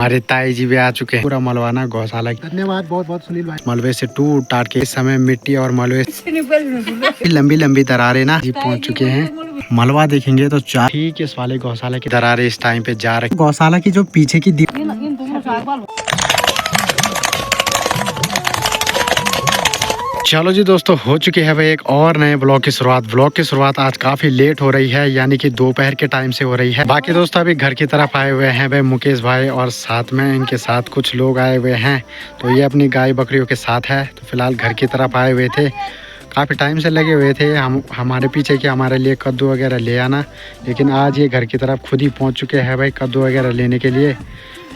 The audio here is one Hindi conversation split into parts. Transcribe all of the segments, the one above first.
हमारे ताई जी भी आ चुके हैं। पूरा मलवाना गौशाला। धन्यवाद बहुत बहुत सुनील भाई। मलबे से टूट टाट के इस समय मिट्टी और मलबे लंबी लंबी दरारें ना जी पहुंच चुके हैं। मलबा देखेंगे तो चार ठीक इस वाले गौशाला की दरारें इस टाइम पे जा रही। गौशाला की जो पीछे की चलो जी दोस्तों, हो चुकी है भाई एक और नए ब्लॉग की शुरुआत। ब्लॉग की शुरुआत आज काफी लेट हो रही है, यानी कि दोपहर के टाइम से हो रही है। बाकी दोस्तों अभी घर की तरफ आए हुए हैं भाई मुकेश भाई, और साथ में इनके साथ कुछ लोग आए हुए हैं। तो ये अपनी गाय बकरियों के साथ है। तो फिलहाल घर की तरफ आए हुए थे, काफ़ी टाइम से लगे हुए थे हमारे पीछे कि हमारे लिए कद्दू वगैरह ले आना। लेकिन आज ये घर की तरफ खुद ही पहुँच चुके हैं भाई कद्दू वगैरह लेने के लिए।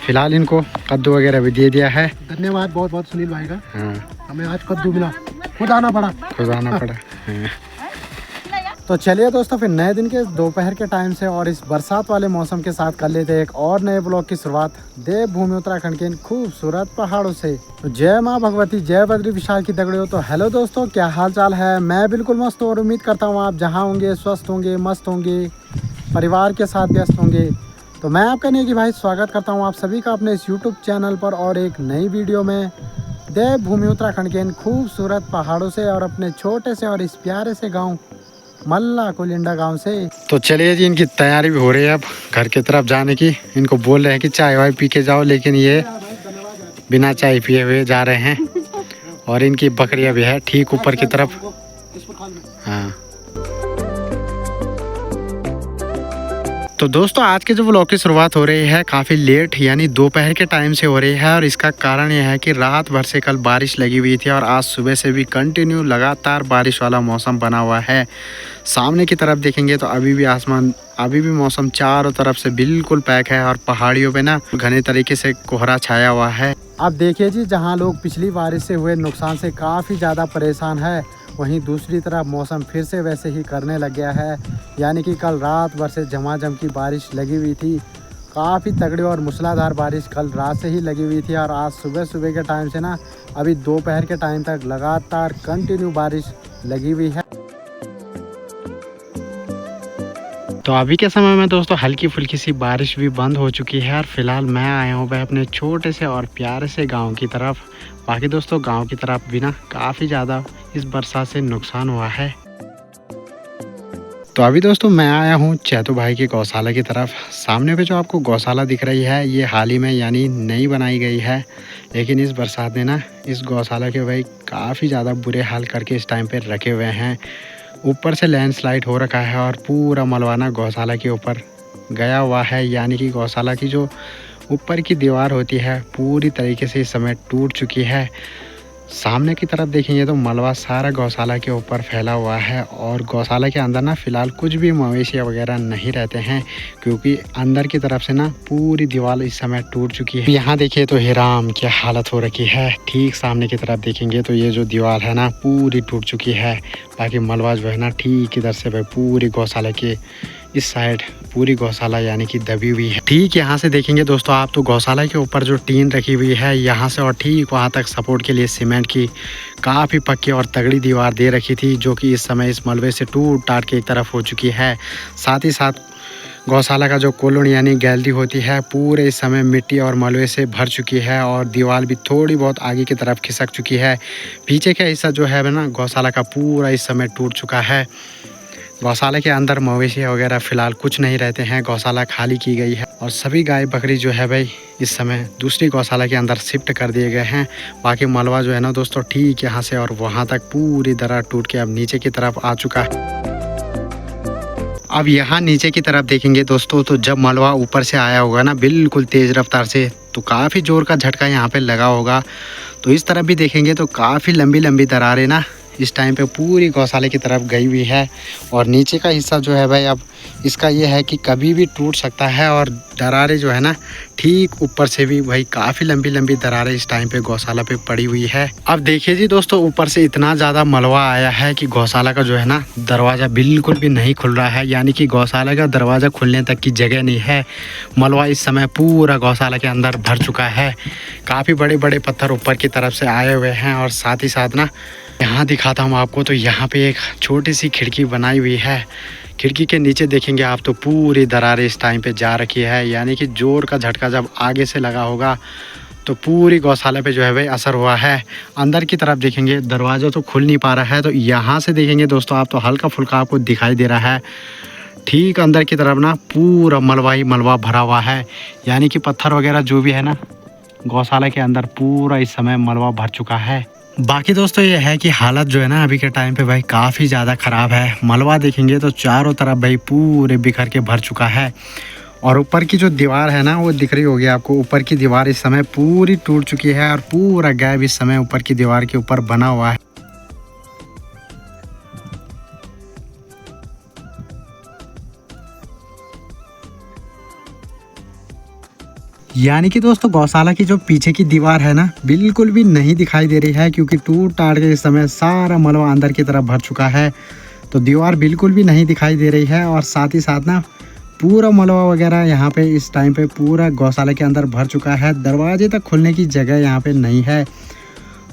फिलहाल इनको कद्दू वगैरह भी दे दिया है। धन्यवाद बहुत बहुत सुनील भाई का। हाँ, हमें आज कद्दू मिला, खुद आना पड़ा। हाँ। तो चलिए दोस्तों, फिर नए दिन के दोपहर के टाइम से और इस बरसात वाले मौसम के साथ कर लेते हैं एक और नए ब्लॉग की शुरुआत देवभूमि उत्तराखंड के इन खूबसूरत पहाड़ों से। तो जय माँ भगवती, जय बद्री विशाल की दगड़ियों। तो हेलो दोस्तों, क्या हाल चाल है? मैं बिल्कुल मस्त हूँ और उम्मीद करता हूँ आप जहाँ होंगे स्वस्थ होंगे, मस्त होंगे, परिवार के साथ व्यस्त होंगे। तो मैं आपका नेगी भाई स्वागत करता हूँ आप सभी का अपने इस यूट्यूब चैनल पर और एक नई वीडियो में देवभूमि उत्तराखंड के इन खूबसूरत पहाड़ों से और अपने छोटे से और इस प्यारे से गांव मल्ला कुलिंडा गांव से। तो चलिए जी, इनकी तैयारी भी हो रही है अब घर की तरफ जाने की। इनको बोल रहे हैं कि चाय वाय पी के जाओ, लेकिन ये बिना चाय पिए हुए जा रहे हैं। और इनकी बकरियां भी है ठीक ऊपर की तरफ। हाँ, तो दोस्तों आज के जो व्लॉग की शुरुआत हो रही है काफ़ी लेट, यानी दोपहर के टाइम से हो रही है। और इसका कारण यह है कि रात भर से कल बारिश लगी हुई थी और आज सुबह से भी कंटिन्यू लगातार बारिश वाला मौसम बना हुआ है। सामने की तरफ देखेंगे तो अभी भी मौसम चारों तरफ से बिल्कुल पैक है और पहाड़ियों पे ना घने तरीके से कोहरा छाया हुआ है। अब देखिए जी, जहाँ लोग पिछली बारिश से हुए नुकसान से काफ़ी ज़्यादा परेशान है, वहीं दूसरी तरफ मौसम फिर से वैसे ही करने लग गया है। यानी कि कल रात भर से झमाझम की बारिश लगी हुई थी, काफ़ी तगड़ी और मूसलाधार बारिश कल रात से ही लगी हुई थी। और आज सुबह सुबह के टाइम से ना अभी दोपहर के टाइम तक लगातार कंटिन्यू बारिश लगी हुई है। तो अभी के समय में दोस्तों हल्की फुल्की सी बारिश भी बंद हो चुकी है और फिलहाल मैं आया हूँ भाई अपने छोटे से और प्यारे से गांव की तरफ। बाकी दोस्तों गांव की तरफ भी ना काफ़ी ज़्यादा इस बरसात से नुकसान हुआ है। तो अभी दोस्तों मैं आया हूँ चैतू भाई की गौशाला की तरफ। सामने पे जो आपको गौशाला दिख रही है ये हाल ही में यानी नई बनाई गई है, लेकिन इस बरसात ने ना इस गौशाला के भाई काफ़ी ज़्यादा बुरे हाल करके इस टाइम पे रखे हुए हैं। ऊपर से लैंडस्लाइड हो रखा है और पूरा मलवाना गौशाला के ऊपर गया हुआ है। यानी कि गौशाला की जो ऊपर की दीवार होती है पूरी तरीके से इस समय टूट चुकी है। सामने की तरफ देखेंगे तो मलबा सारा गौशाला के ऊपर फैला हुआ है और गौशाला के अंदर ना फिलहाल कुछ भी मवेशी वगैरह नहीं रहते हैं, क्योंकि अंदर की तरफ से ना पूरी दीवार इस समय टूट चुकी है। यहाँ देखिए तो हिराम क्या हालत हो रखी है। ठीक सामने की तरफ देखेंगे तो ये जो दीवार है ना पूरी टूट चुकी है। बाकी मलबा जो है ना ठीक इधर से भाई पूरी गौशाला के इस साइड पूरी गौशाला यानी कि दबी हुई है। ठीक यहाँ से देखेंगे दोस्तों आप तो गौशाला के ऊपर जो टीन रखी हुई है यहाँ से और ठीक वहाँ तक सपोर्ट के लिए सीमेंट की काफ़ी पक्की और तगड़ी दीवार दे रखी थी, जो कि इस समय इस मलबे से टूट टाट के एक तरफ हो चुकी है। साथ ही साथ गौशाला का जो कॉलोनी यानी गैलरी होती है पूरे इस समय मिट्टी और मलबे से भर चुकी है और दीवार भी थोड़ी बहुत आगे की तरफ खिसक चुकी है। पीछे का हिस्सा जो है ना गौशाला का पूरा इस समय टूट चुका है। गौशाला के अंदर मवेशी वगैरह फ़िलहाल कुछ नहीं रहते हैं, गौशाला खाली की गई है और सभी गाय बकरी जो है भाई इस समय दूसरी गौशाला के अंदर शिफ्ट कर दिए गए हैं। बाकी मलबा जो है ना दोस्तों ठीक यहाँ से और वहाँ तक पूरी दरार टूट के अब नीचे की तरफ आ चुका है। अब यहाँ नीचे की तरफ देखेंगे दोस्तों तो जब मलबा ऊपर से आया होगा ना बिल्कुल तेज़ रफ्तार से, तो काफ़ी ज़ोर का झटका यहाँ पे लगा होगा। तो इस तरफ भी देखेंगे तो काफ़ी लंबी लंबी दरारें ना इस टाइम पे पूरी गौशाला की तरफ गई हुई है। और नीचे का हिस्सा जो है भाई अब इसका ये है कि कभी भी टूट सकता है और दरारें जो है ना ठीक ऊपर से भी भाई काफ़ी लंबी लंबी दरारें इस टाइम पे गौशाला पे पड़ी हुई है। अब देखिए जी दोस्तों ऊपर से इतना ज़्यादा मलबा आया है कि गौशाला का जो है ना दरवाज़ा बिल्कुल भी नहीं खुल रहा है, यानी कि गौशाला का दरवाज़ा खुलने तक की जगह नहीं है। मलबा इस समय पूरा गौशाला के अंदर भर चुका है। काफ़ी बड़े बड़े पत्थर ऊपर की तरफ से आए हुए हैं और साथ ही साथ ना यहाँ दिखाता हूँ आपको तो यहाँ पे एक छोटी सी खिड़की बनाई हुई है। खिड़की के नीचे देखेंगे आप तो पूरी दरारें इस टाइम पे जा रखी है, यानी कि जोर का झटका जब आगे से लगा होगा तो पूरी गौशाला पे जो है भाई असर हुआ है। अंदर की तरफ देखेंगे दरवाज़ा तो खुल नहीं पा रहा है, तो यहाँ से देखेंगे दोस्तों आप तो हल्का फुल्का आपको दिखाई दे रहा है। ठीक अंदर की तरफ ना पूरा मलबा ही मलबा भरा हुआ है, यानी कि पत्थर वगैरह जो भी है ना गौशाला के अंदर पूरा इस समय मलबा भर चुका है। बाकी दोस्तों ये है कि हालत जो है ना अभी के टाइम पे भाई काफ़ी ज़्यादा ख़राब है। मलबा देखेंगे तो चारों तरफ भाई पूरे बिखर के भर चुका है, और ऊपर की जो दीवार है ना वो दिख रही होगी आपको। ऊपर की दीवार इस समय पूरी टूट चुकी है और पूरा गैप इस समय ऊपर की दीवार के ऊपर बना हुआ है। यानी कि दोस्तों गौशाला की जो पीछे की दीवार है ना बिल्कुल भी नहीं दिखाई दे रही है, क्योंकि टूट टाट के इस समय सारा मलबा अंदर की तरफ भर चुका है। तो दीवार बिल्कुल भी नहीं दिखाई दे रही है, और साथ ही साथ ना पूरा मलबा वगैरह यहाँ पे इस टाइम पे पूरा गौशाला के अंदर भर चुका है। दरवाजे तक खुलने की जगह यहाँ पे नहीं है।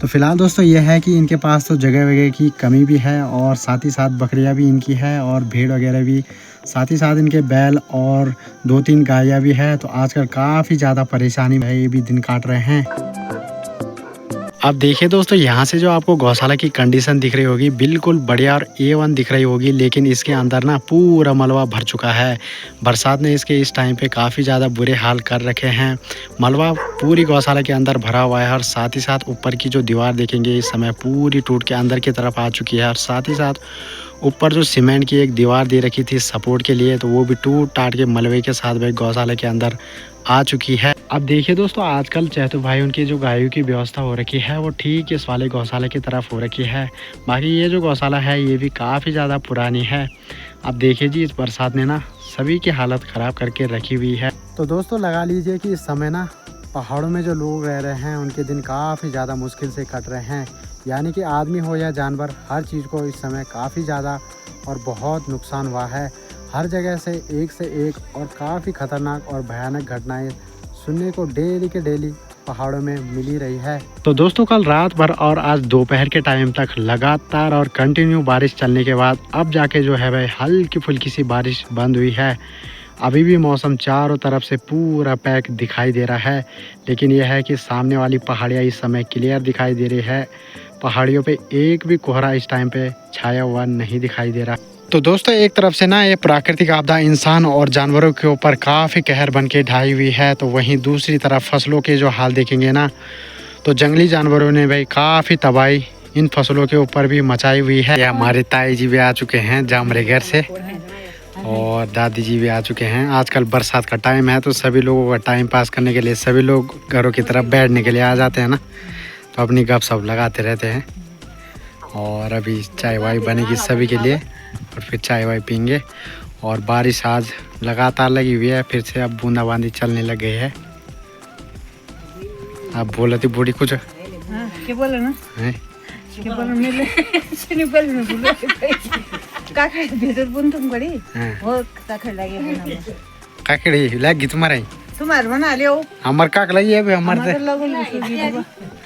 तो फिलहाल दोस्तों ये है कि इनके पास तो जगह वगैरह की कमी भी है, और साथ ही साथ बकरियाँ भी इनकी है और भेड़ वगैरह भी, साथ ही साथ इनके बैल और 2-3 गायें भी है। तो आजकल काफ़ी ज़्यादा परेशानी है, ये भी दिन काट रहे हैं। अब देखिए दोस्तों यहाँ से जो आपको गौशाला की कंडीशन दिख रही होगी बिल्कुल बढ़िया और A1 दिख रही होगी, लेकिन इसके अंदर ना पूरा मलबा भर चुका है। बरसात ने इसके इस टाइम पे काफ़ी ज़्यादा बुरे हाल कर रखे हैं। मलबा पूरी गौशाला के अंदर भरा हुआ है, और साथ ही साथ ऊपर की जो दीवार देखेंगे इस समय पूरी टूट के अंदर की तरफ आ चुकी है, और साथ ही साथ ऊपर जो सीमेंट की एक दीवार दे रखी थी सपोर्ट के लिए तो वो भी टूट टाट के मलबे के साथ भाई गौशाला के अंदर आ चुकी है। अब देखिए दोस्तों आजकल चैतू भाई उनकी जो गायों की व्यवस्था हो रखी है वो ठीक इस वाले गौशाला की तरफ हो रखी है। बाकी ये जो गौशाला है ये भी काफ़ी ज़्यादा पुरानी है। अब देखिए जी इस बरसात ने ना सभी की हालत ख़राब करके रखी हुई है। तो दोस्तों लगा लीजिए कि इस समय ना पहाड़ों में जो लोग रह रहे हैं उनके दिन काफ़ी ज़्यादा मुश्किल से कट रहे हैं, यानी कि आदमी हो या जानवर हर चीज़ को इस समय काफ़ी ज़्यादा और बहुत नुकसान हुआ है। हर जगह से एक और काफ़ी ख़तरनाक और भयानक घटनाएं सुनने को डेली के डेली पहाड़ों में मिल ही रही है। तो दोस्तों कल रात भर और आज दोपहर के टाइम तक लगातार और कंटिन्यू बारिश चलने के बाद अब जाके जो है भाई हल्की फुल्की सी बारिश बंद हुई है। अभी भी मौसम चारों तरफ से पूरा पैक दिखाई दे रहा है, लेकिन यह है कि सामने वाली पहाड़ियाँ इस समय क्लियर दिखाई दे रही है। पहाड़ियों पे एक भी कोहरा इस टाइम पे छाया हुआ नहीं दिखाई दे रहा। तो दोस्तों एक तरफ से ना ये प्राकृतिक आपदा इंसान और जानवरों के ऊपर काफ़ी कहर बन के ढाई हुई है, तो वहीं दूसरी तरफ फसलों के जो हाल देखेंगे ना तो जंगली जानवरों ने भाई काफ़ी तबाही इन फसलों के ऊपर भी मचाई हुई है। हमारे ताई जी भी आ चुके हैं जामरे घर से, और दादी जी भी आ चुके हैं। आजकल बरसात का टाइम है तो सभी लोगों का टाइम पास करने के लिए सभी लोग घरों की तरफ बैठने के लिए आ जाते हैं ना, तो अपनी गपशप लगाते रहते हैं। और अभी चाय वाय बनेगी सभी के लिए और फिर चाय वाय पीएंगे। और बारिश आज लगातार लगी हुई है, फिर से अब बूंदाबांदी चलने लग गई है। आप बोला थी बूढ़ी कुछ क्या बोला ना है? क्या बोला मेले सुनी बोल में बोलो काके भीतर बुंतुम गड़ी हो काके लगे बना काकड़ी लगी तुम्हारे तुम्हार बना लियो हमार काक लगी है हमारे लगल सुगी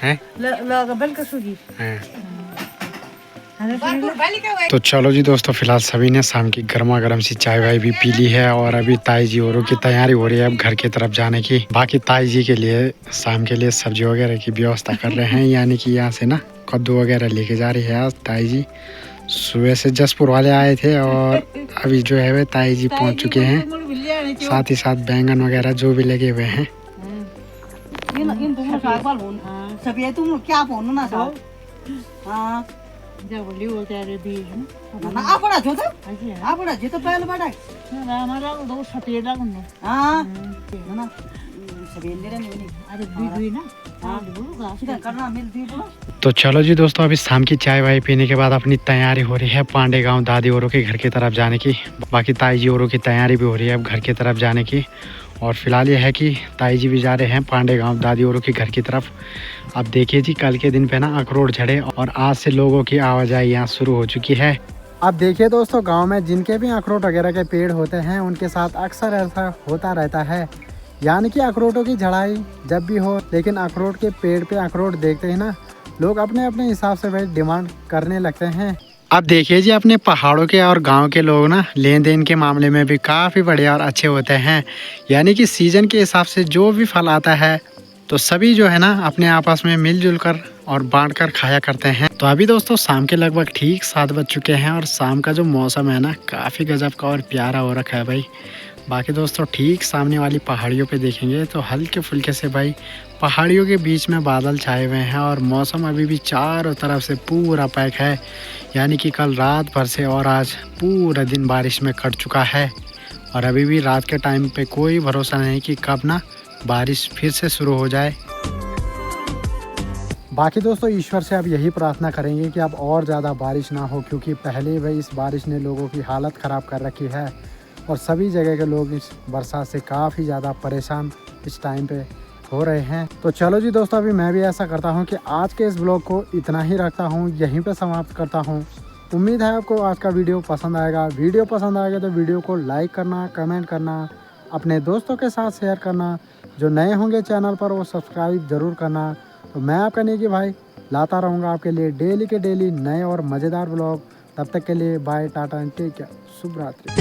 हैं लग बल का सुगी हैं। तो चलो जी दोस्तों फिलहाल सभी ने शाम की गर्मा गर्म सी चाय वाय भी पी ली है, और अभी ताई जी औरों की तैयारी हो रही है अब घर की तरफ जाने की। बाकी ताई जी के लिए शाम के लिए सब्जी वगैरह की व्यवस्था कर रहे हैं, यानी कि यहाँ से ना कद्दू वगैरह लेके जा रही है आज ताई जी। सुबह से जसपुर वाले आए थे और अभी जो है वे ताई जी पहुँच चुके हैं, साथ ही साथ बैंगन वगैरह जो भी लगे हुए हैं। जब लियो तेरे दी है ना आपड़ा जो था आपड़ा जे तो पहले बड़ा ना हमारा दो सफेद लगन हां ना सफेद ले नहीं अरे दी ना हां सीधा करना मिल दी बोलो। तो चलो जी दोस्तों अभी शाम की चाय वाय पीने के बाद अपनी तैयारी हो रही है पांडे गांव दादी औरों के घर की तरफ जाने की। बाकी ताई जी औरों की तैयारी भी हो रही है अब घर की तरफ जाने की। और फिलहाल ये है कि ताई जी भी जा रहे हैं पांडे गांव दादी औरों के घर की तरफ। अब देखिए जी कल के दिन पे ना अखरोट झड़े और आज से लोगों की आवाजाही यहाँ शुरू हो चुकी है। अब देखिए दोस्तों गांव में जिनके भी अखरोट वगैरह के पेड़ होते हैं उनके साथ अक्सर ऐसा होता रहता है, यानी कि अखरोटों की झड़ाई जब भी हो, लेकिन अखरोट के पेड़ पे अखरोट देखते ही ना लोग अपने अपने हिसाब से भाई डिमांड करने लगते हैं। अब देखिए जी, अपने पहाड़ों के और गांव के लोग ना लेन देन के मामले में भी काफ़ी बढ़िया और अच्छे होते हैं। यानी कि सीजन के हिसाब से जो भी फल आता है तो सभी जो है ना अपने आपस में मिलजुल कर और बांट कर खाया करते हैं। तो अभी दोस्तों शाम के लगभग ठीक 7 बज चुके हैं और शाम का जो मौसम है ना काफ़ी गजब का और प्यारा हो रखा है भाई। बाकी दोस्तों ठीक सामने वाली पहाड़ियों पे देखेंगे तो हल्के फुल्के से भाई पहाड़ियों के बीच में बादल छाए हुए हैं और मौसम अभी भी चारों तरफ से पूरा पैक है। यानी कि कल रात भर से और आज पूरा दिन बारिश में कट चुका है और अभी भी रात के टाइम पे कोई भरोसा नहीं कि कब ना बारिश फिर से शुरू हो जाए। बाकी दोस्तों ईश्वर से अब यही प्रार्थना करेंगे कि अब और ज़्यादा बारिश ना हो, क्योंकि पहले भाई इस बारिश ने लोगों की हालत ख़राब कर रखी है और सभी जगह के लोग इस बरसात से काफ़ी ज़्यादा परेशान इस टाइम पे हो रहे हैं। तो चलो जी दोस्तों, अभी मैं भी ऐसा करता हूँ कि आज के इस ब्लॉग को इतना ही रखता हूँ, यहीं पे समाप्त करता हूँ। उम्मीद है आपको आज का वीडियो पसंद आएगा। वीडियो पसंद आएगा तो वीडियो को लाइक करना, कमेंट करना, अपने दोस्तों के साथ शेयर करना। जो नए होंगे चैनल पर वो सब्सक्राइब ज़रूर करना। तो मैं आपका नेकी भाई लाता रहूँगा आपके लिए डेली के डेली नए और मज़ेदार ब्लॉग। तब तक के लिए bye, tata and take care, शुभ रात्रि।